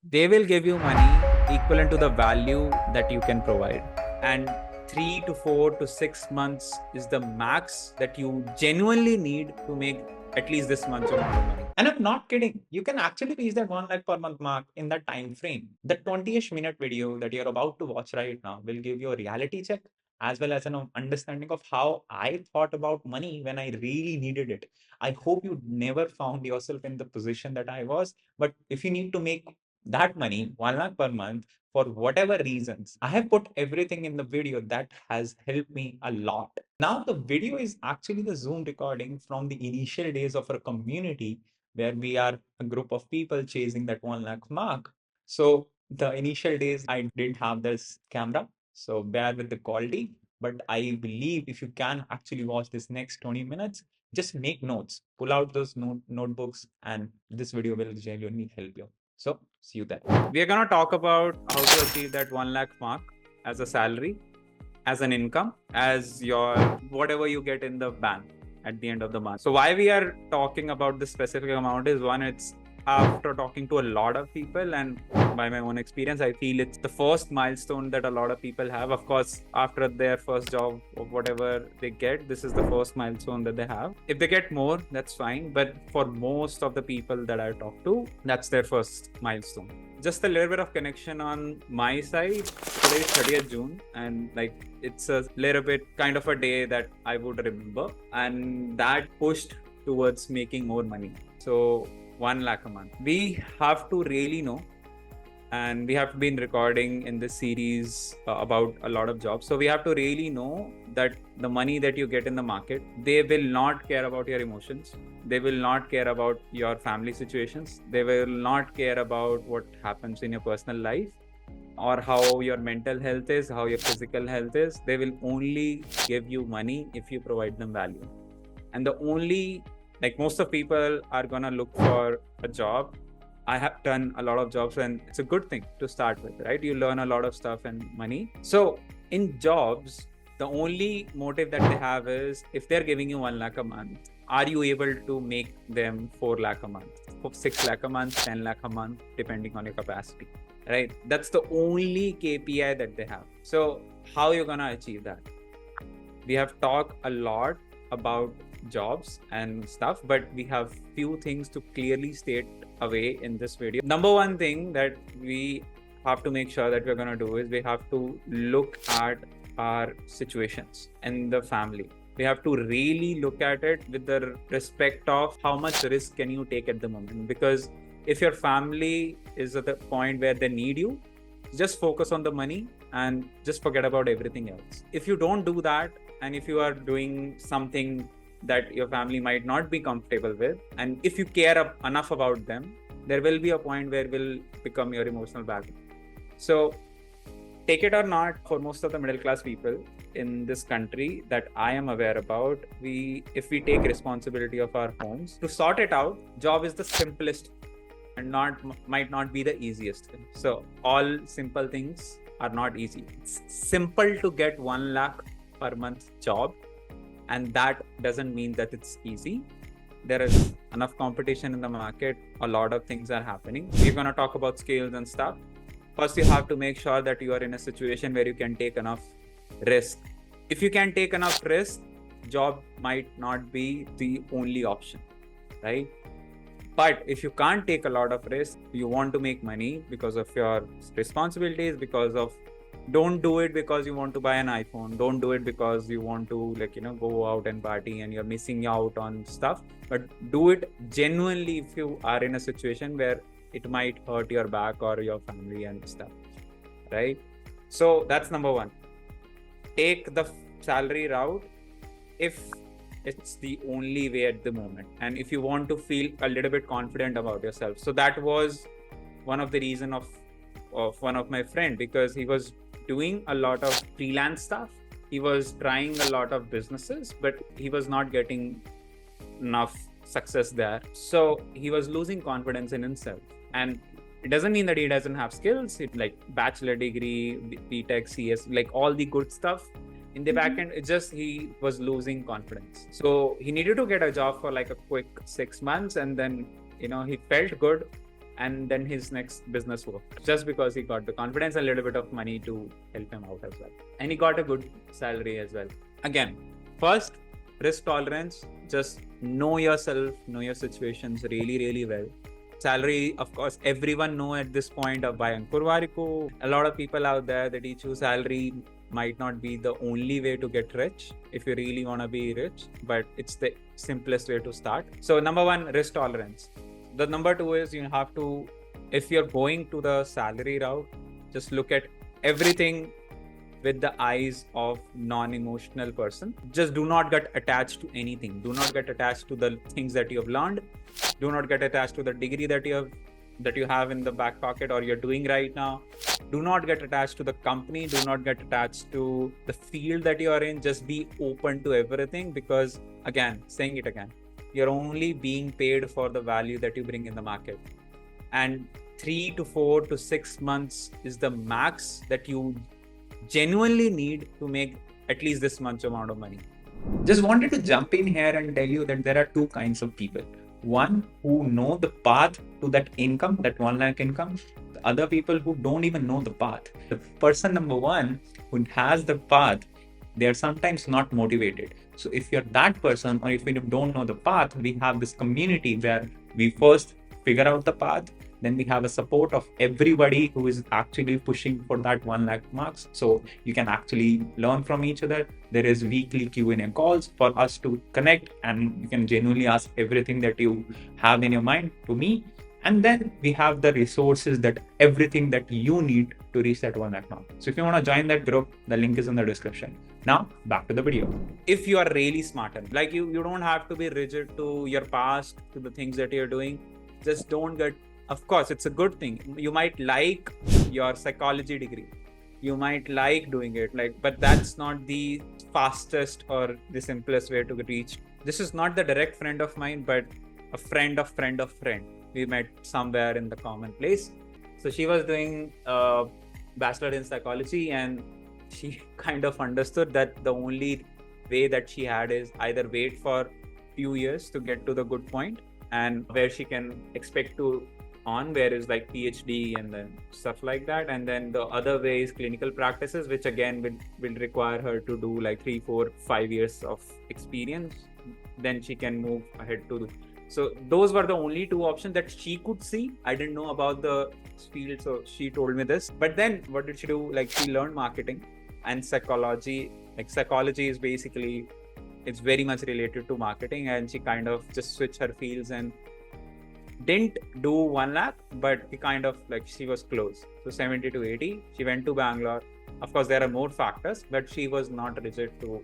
They will give you money equivalent to the value that you can provide. And 3 to 4 to 6 months is the max that you genuinely need to make at least this much amount of money. And I'm not kidding. You can actually reach that 1 lakh per month mark in that time frame. The 20ish minute video that you're about to watch right now will give you a reality check as well as an understanding of how I thought about money when I really needed it. I hope you never found yourself in the position that I was. But if you need to make that money, 1 lakh per month, for whatever reasons, I have put everything in the video that has helped me a lot. Now, the video is actually the Zoom recording from the initial days of our community where we are a group of people chasing that 1 lakh mark. So, the initial days, I didn't have this camera. So, bear with the quality. But I believe if you can actually watch this next 20 minutes, just make notes, pull out those notebooks, and this video will genuinely help you. So, see you there. We are going to talk about how to achieve that 1 lakh mark as a salary, as an income, as your whatever you get in the bank at the end of the month. So why we are talking about this specific amount is, one, it's after talking to a lot of people and by my own experience, I feel it's the first milestone that a lot of people have. Of course, after their first job or whatever they get, this is the first milestone that they have. If they get more, that's fine. But for most of the people that I talk to, that's their first milestone. Just a little bit of connection on my side. Today is 30th June, and like it's a little bit kind of a day that I would remember, and that pushed towards making more money. So 1 lakh a month. We have to really know, and we have been recording in this series about a lot of jobs. So we have to really know that the money that you get in the market, they will not care about your emotions. They will not care about your family situations. They will not care about what happens in your personal life or how your mental health is, how your physical health is. They will only give you money if you provide them value. And the only, like most of people are gonna look for a job. I have done a lot of jobs and it's a good thing to start with, right? You learn a lot of stuff and money. So in jobs, the only motive that they have is if they're giving you 1 lakh a month, are you able to make them 4 lakh a month, 6 lakh a month, 10 lakh a month, depending on your capacity, right? That's the only KPI that they have. So how you're gonna achieve that? We have talked a lot about jobs and stuff, but we have few things to clearly state away in this video. Number one thing that we have to make sure that we're going to do is we have to look at our situations in the family. We have to really look at it with the respect of how much risk can you take at the moment. Because if your family is at the point where they need you, just focus on the money and just forget about everything else. If you don't do that, and if you are doing something that your family might not be comfortable with, and if you care enough about them, there will be a point where it will become your emotional background. So take it or not, for most of the middle class people in this country that I am aware about, if we take responsibility of our homes to sort it out, job is the simplest and might not be the easiest thing. So all simple things are not easy. It's simple to get 1 lakh per month job, and that doesn't mean that it's easy. There is enough competition in the market. A lot of things are happening. We're going to talk about skills and stuff. First, you have to make sure that you are in a situation where you can take enough risk. If you can take enough risk, job might not be the only option, right? But if you can't take a lot of risk, you want to make money because of your responsibilities, don't do it because you want to buy an iPhone. Don't do it because you want to go out and party and you're missing out on stuff. But do it genuinely if you are in a situation where it might hurt your back or your family and stuff, right? So that's number one. Take the salary route if it's the only way at the moment, and if you want to feel a little bit confident about yourself. So that was one of the reason of one of my friend, because he was doing a lot of freelance stuff. He was trying a lot of businesses, but he was not getting enough success there. So he was losing confidence in himself. And it doesn't mean that he doesn't have skills. Like bachelor degree, BTech, CS, like all the good stuff. In the back end, it's just he was losing confidence. So he needed to get a job for like a quick 6 months, and then he felt good. and then his next business worked just because he got the confidence and a little bit of money to help him out as well. And he got a good salary as well. Again, first, risk tolerance, just know yourself, know your situations really, really well. Salary, of course, everyone know at this point of by Ankur Wariko. A lot of people out there that teach you salary might not be the only way to get rich if you really want to be rich, but it's the simplest way to start. So number one, risk tolerance. The number two is you have to, if you're going to the salary route, just look at everything with the eyes of non-emotional person. Just do not get attached to anything. Do not get attached to the things that you have learned. Do not get attached to the degree that you have in the back pocket or you're doing right now. Do not get attached to the company. Do not get attached to the field that you are in. Just be open to everything, because again, saying it again, you're only being paid for the value that you bring in the market. And 3 to 4 to 6 months is the max that you genuinely need to make at least this much amount of money. Just wanted to jump in here and tell you that there are two kinds of people. One who know the path to that income, that 1 lakh income. The other people who don't even know the path. The person number one who has the path, they are sometimes not motivated. So if you're that person, or if you don't know the path, we have this community where we first figure out the path. Then we have a support of everybody who is actually pushing for that 1 lakh marks. So you can actually learn from each other. There is weekly Q&A calls for us to connect, and you can genuinely ask everything that you have in your mind to me. And then we have the resources, that everything that you need to reach that 1 lakh mark. So if you want to join that group, the link is in the description. Now back to the video. If you are really smarter, like you don't have to be rigid to your past, to the things that you're doing. Just don't get, of course, it's a good thing. You might like your psychology degree. You might like doing it, but that's not the fastest or the simplest way to reach. This is not the direct friend of mine, but a friend of friend of friend. We met somewhere in the common place. So she was doing a bachelor in psychology, and she kind of understood that the only way that she had is either wait for few years to get to the good point, and where she can expect to on, where is like PhD and then stuff like that. And then the other way is clinical practices, which again will require her to do like 3, 4, 5 years of experience. Then she can move ahead to. So those were the only two options that she could see. I didn't know about the field, so she told me this. But then what did she do? Like, she learned marketing and psychology. Like, psychology is basically, it's very much related to marketing, and she kind of just switched her fields and didn't do 1 lakh, but he kind of she was close. So 70 to 80, she went to Bangalore. Of course, there are more factors, but she was not rigid to.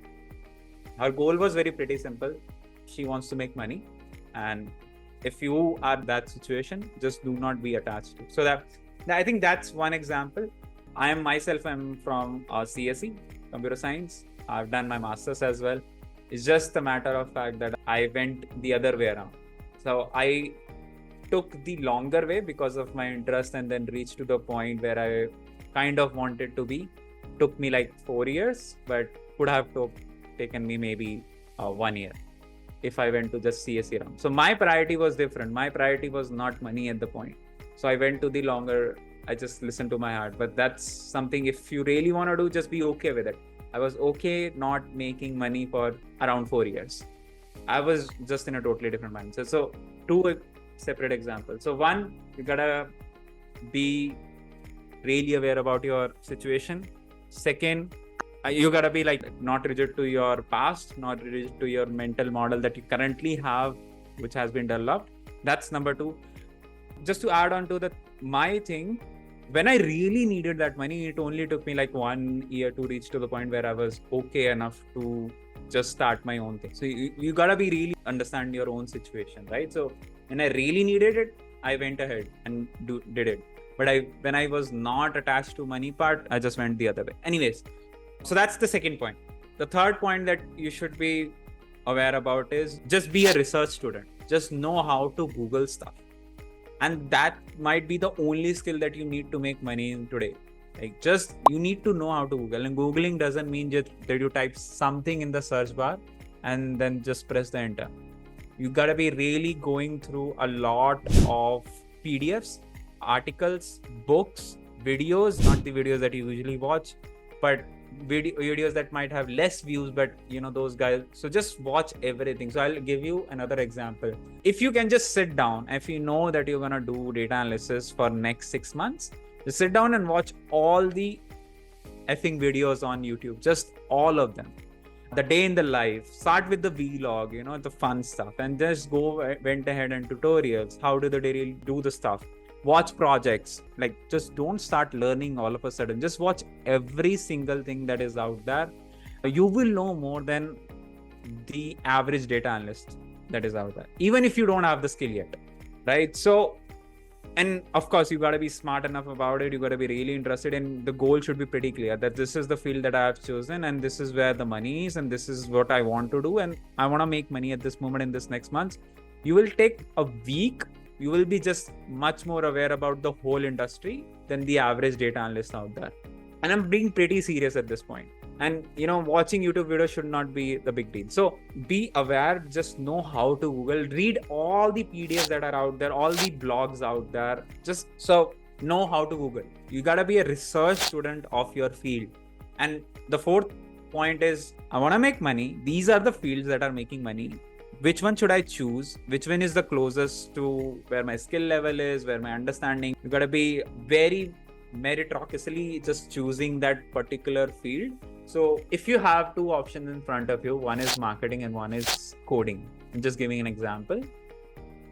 Her goal was pretty simple. She wants to make money. And if you are that situation, just do not be attached to. So that I think that's one example. I'm from CSE, computer science. I've done my master's as well. It's just a matter of fact that I went the other way around. So I took the longer way because of my interest, and then reached to the point where I kind of wanted to be. Took me 4 years, but could have taken me maybe 1 year if I went to just CSE round. So my priority was different. My priority was not money at the point. So I went to the longer, I just listened to my heart. But that's something, if you really want to do, just be okay with it. I was okay not making money for around 4 years. I was just in a totally different mindset. So two separate examples. So one, you gotta be really aware about your situation. Second, you gotta be not rigid to your past, not rigid to your mental model that you currently have, which has been developed. That's number two. Just to add on to my thing, when I really needed that money, it only took me 1 year to reach to the point where I was okay enough to just start my own thing. So you gotta be really understand your own situation, right? So when I really needed it, I went ahead and did it. But when I was not attached to money part, I just went the other way. Anyways, so that's the second point. The third point that you should be aware about is just be a research student. Just know how to Google stuff. And that might be the only skill that you need to make money in today. You need to know how to Google. And Googling doesn't mean that you type something in the search bar and then just press the enter. You gotta be really going through a lot of PDFs, articles, books, videos, not the videos that you usually watch, but videos that might have less views, but those guys. So just watch everything. So I'll give you another example. If you can just sit down, if you know that you're gonna do data analysis for next 6 months, just sit down and watch all the effing videos on YouTube, just all of them. The day in the life, start with the vlog, the fun stuff, and just went ahead and tutorials. How do the daily do the stuff? Watch projects. Like, just don't start learning all of a sudden. Just watch every single thing that is out there. You will know more than the average data analyst that is out there, even if you don't have the skill yet, right? So, and of course, you got to be smart enough about it. You got to be really interested, and the goal should be pretty clear that this is the field that I have chosen, and this is where the money is, and this is what I want to do, and I want to make money at this moment in this next month. You will take a week. You will be just much more aware about the whole industry than the average data analyst out there. And I'm being pretty serious at this point. And watching YouTube videos should not be the big deal. So be aware, just know how to Google, read all the PDFs that are out there, all the blogs out there. Just so know how to Google. You gotta be a research student of your field. And the fourth point is, I wanna make money. These are the fields that are making money. Which one should I choose? Which one is the closest to where my skill level is, where my understanding? You gotta be very meritocratically just choosing that particular field. So if you have two options in front of you, one is marketing and one is coding. I'm just giving an example.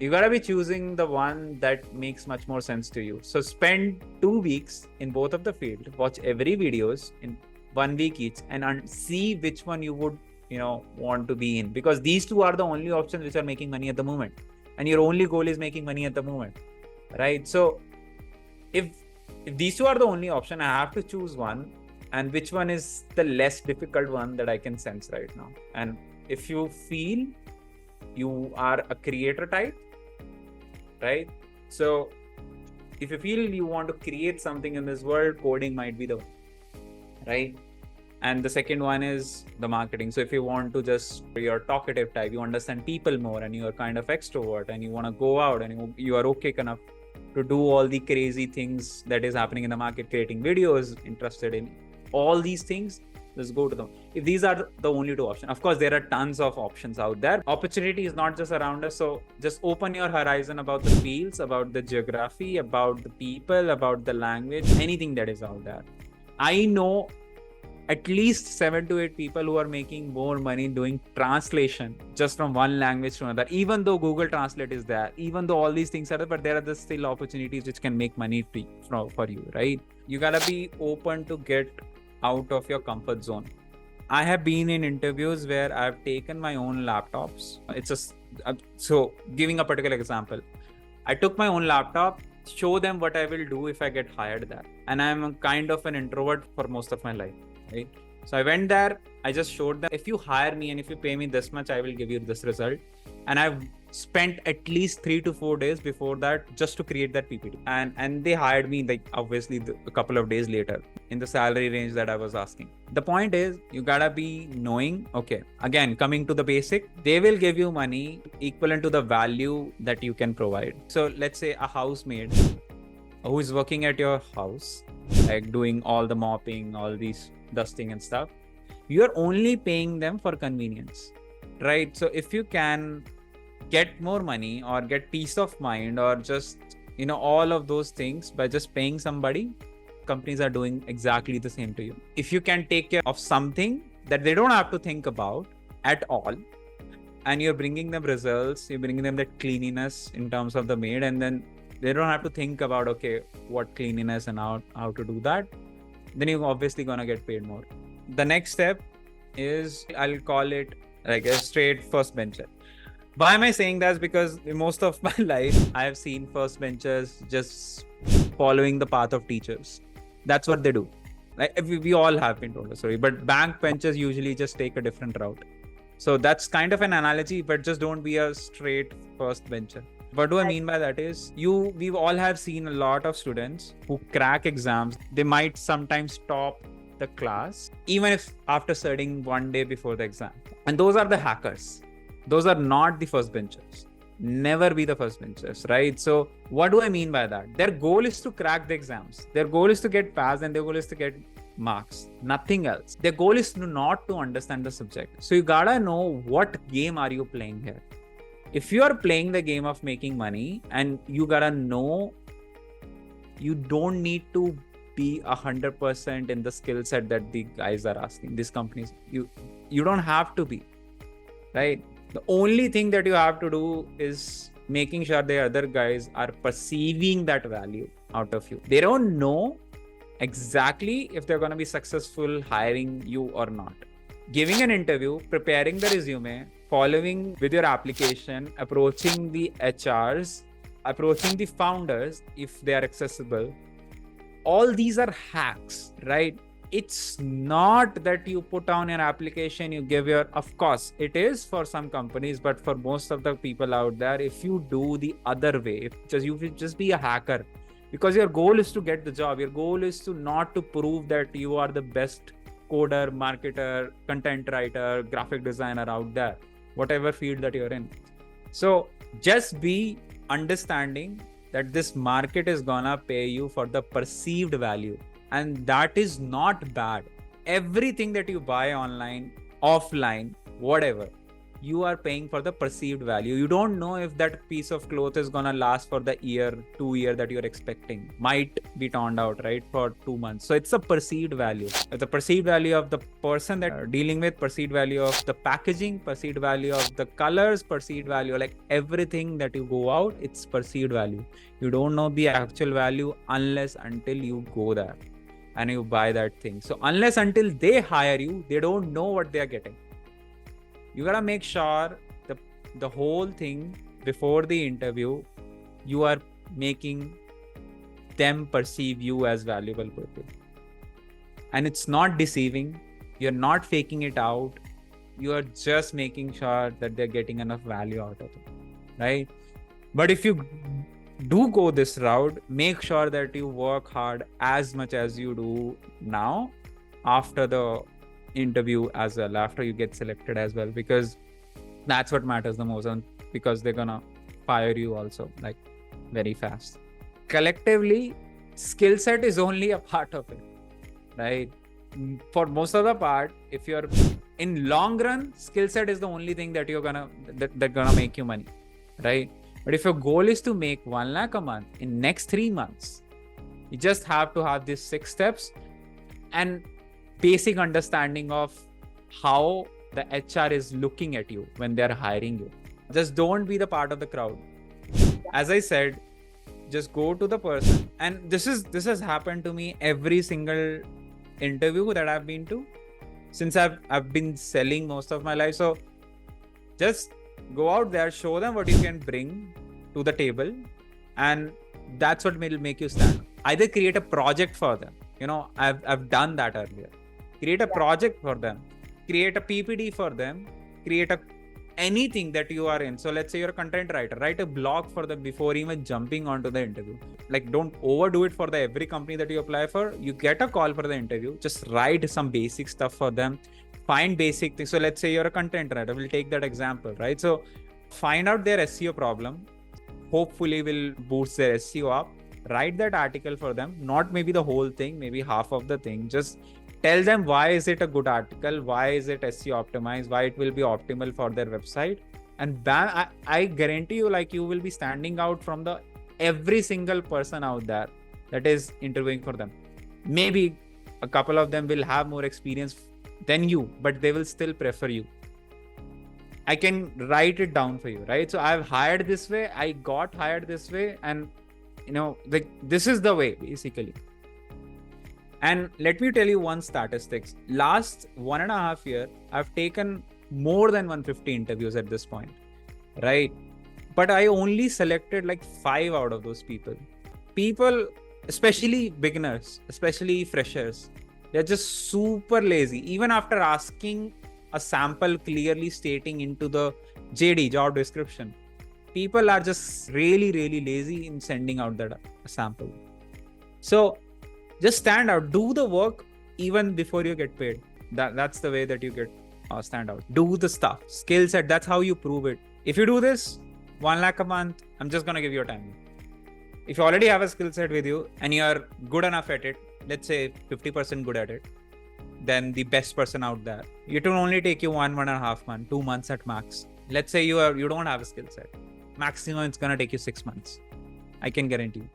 You gotta be choosing the one that makes much more sense to you. So spend 2 weeks in both of the field, watch every videos in 1 week each, and see which one you would want to be in, because these two are the only options which are making money at the moment, and your only goal is making money at the moment, right? So if these two are the only option, I have to choose one, and which one is the less difficult one that I can sense right now. And if you feel you are a creator type, right? So if you feel you want to create something in this world, coding might be the one, right? And the second one is the marketing. So if you want to you're talkative type, you understand people more, and you're kind of extrovert, and you want to go out, and you are okay enough to do all the crazy things that is happening in the market, creating videos, interested in all these things, let's go to them. If these are the only two options, of course, there are tons of options out there. Opportunity is not just around us. So just open your horizon about the fields, about the geography, about the people, about the language, anything that is out there. I know at least 7 to 8 people who are making more money doing translation just from one language to another, even though Google Translate is there, even though all these things are there, but there are still opportunities which can make money for you, right? You gotta be open to get out of your comfort zone. I have been in interviews where I've taken my own laptops. So giving a particular example, I took my own laptop, show them what I will do if I get hired there. And I'm kind of an introvert for most of my life. Right? So I went there, I just showed them, if you hire me and if you pay me this much, I will give you this result. And I've spent at least 3 to 4 days before that just to create that PPT. And they hired me, like, obviously a couple of days later in the salary range that I was asking. The point is, you gotta be knowing, okay, again, coming to the basic, they will give you money equivalent to the value that you can provide. So let's say a housemaid who is working at your house, like doing all the mopping, all these dusting and stuff, you're only paying them for convenience, right? So if you can get more money or get peace of mind or just all of those things by just paying somebody, companies are doing exactly the same to you. If you can take care of something that they don't have to think about at all, and you're bringing them results, you're bringing them that cleanliness in terms of the maid, and then they don't have to think about, okay, what cleanliness and how to do that, then you're obviously going to get paid more. The next step is, I'll call it like a straight first bencher. Why am I saying that? Because in most of my life, I have seen first benchers just following the path of teachers. That's what they do. Like, we all have been told a story, but bank benchers usually just take a different route. So that's kind of an analogy, but just don't be a straight first bencher. What do I mean by that is, we all have seen a lot of students who crack exams. They might sometimes top the class, even if after studying 1 day before the exam. And those are the hackers. Those are not the first benchers. never be the first benchers, right? So what do I mean by that? Their goal is to crack the exams. Their goal is to get passed, and their goal is to get marks, nothing else. Their goal is not to understand the subject. So you gotta know what game are you playing here. If you are playing the game of making money, and you gotta know you don't need to be 100% in the skill set that the guys are asking, these companies, you don't have to be, right? The only thing that you have to do is making sure the other guys are perceiving that value out of you. They don't know exactly if they're going to be successful hiring you or not. Giving an interview, preparing the resume, following with your application, approaching the HRs, approaching the founders if they are accessible. All these are hacks, right? It's not that you put down your application, you give your, of course, it is for some companies, but for most of the people out there, if you do the other way, you will just be a hacker, because your goal is to get the job. Your goal is to not to prove that you are the best coder, marketer, content writer, graphic designer out there, whatever field that you're in. So just be understanding that this market is gonna pay you for the perceived value, and that is not bad. Everything that you buy online, offline, whatever, you are paying for the perceived value. You don't know if that piece of cloth is gonna last for the year, 2 years that you're expecting. Might be turned out, right, for 2 months. So it's a perceived value. The perceived value of the person that you're dealing with, perceived value of the packaging, perceived value of the colors, perceived value, like everything that you go out, it's perceived value. You don't know the actual value unless until you go there and you buy that thing. So unless until they hire you, they don't know what they are getting. You gotta make sure the whole thing before the interview, you are making them perceive you as valuable people. And it's not deceiving. You're not faking it out. You are just making sure that they're getting enough value out of it, right? But if you do go this route, make sure that you work hard as much as you do now after the interview as well, after you get selected as well, because that's what matters the most, and because they're gonna fire you also like very fast. Collectively, skill set is only a part of it, right? For most of the part, if you're in long run, skill set is the only thing that you're gonna that gonna make you money, right? But if your goal is to make 1 lakh a month in next 3 months, you just have to have these 6 steps and basic understanding of how the HR is looking at you when they're hiring you. Just don't be the part of the crowd. As I said, just go to the person. And this has happened to me every single interview that I've been to since I've been selling most of my life. So just go out there, show them what you can bring to the table, and that's what will make you stand. Either create a project for them. You know, I've done that earlier. Create a project for them, create a PPT for them, create anything that you are in. So let's say you're a content writer, write a blog for them before even jumping onto the interview. Like, don't overdo it for every company that you apply for. You get a call for the interview, just write some basic stuff for them, find basic things. So let's say you're a content writer, we'll take that example, right? So find out their SEO problem, hopefully will boost their SEO up, write that article for them, not maybe the whole thing, maybe half of the thing. Just tell them why is it a good article, why is it SEO optimized, why it will be optimal for their website. And bam, I guarantee you, like, you will be standing out from the every single person out there that is interviewing for them. Maybe a couple of them will have more experience than you, but they will still prefer you. I can write it down for you, right? So I've hired this way, I got hired this way, and you know, like, this is the way basically. And let me tell you one statistics. Last 1.5 years, I've taken more than 150 interviews at this point, right? But I only selected like 5 out of those people. People, especially beginners, especially freshers, they're just super lazy. Even after asking a sample clearly stating into the JD, job description, people are just really, really lazy in sending out that sample. So just stand out, do the work even before you get paid. That's the way that you get stand out. Do the stuff, skill set. That's how you prove it. If you do this, 1 lakh a month, I'm just going to give you a time. If you already have a skill set with you and you're good enough at it, let's say 50% good at it, then the best person out there, it will only take you 1.5 months, 2 months at max. Let's say you don't have a skill set. Maximum, it's going to take you 6 months. I can guarantee you.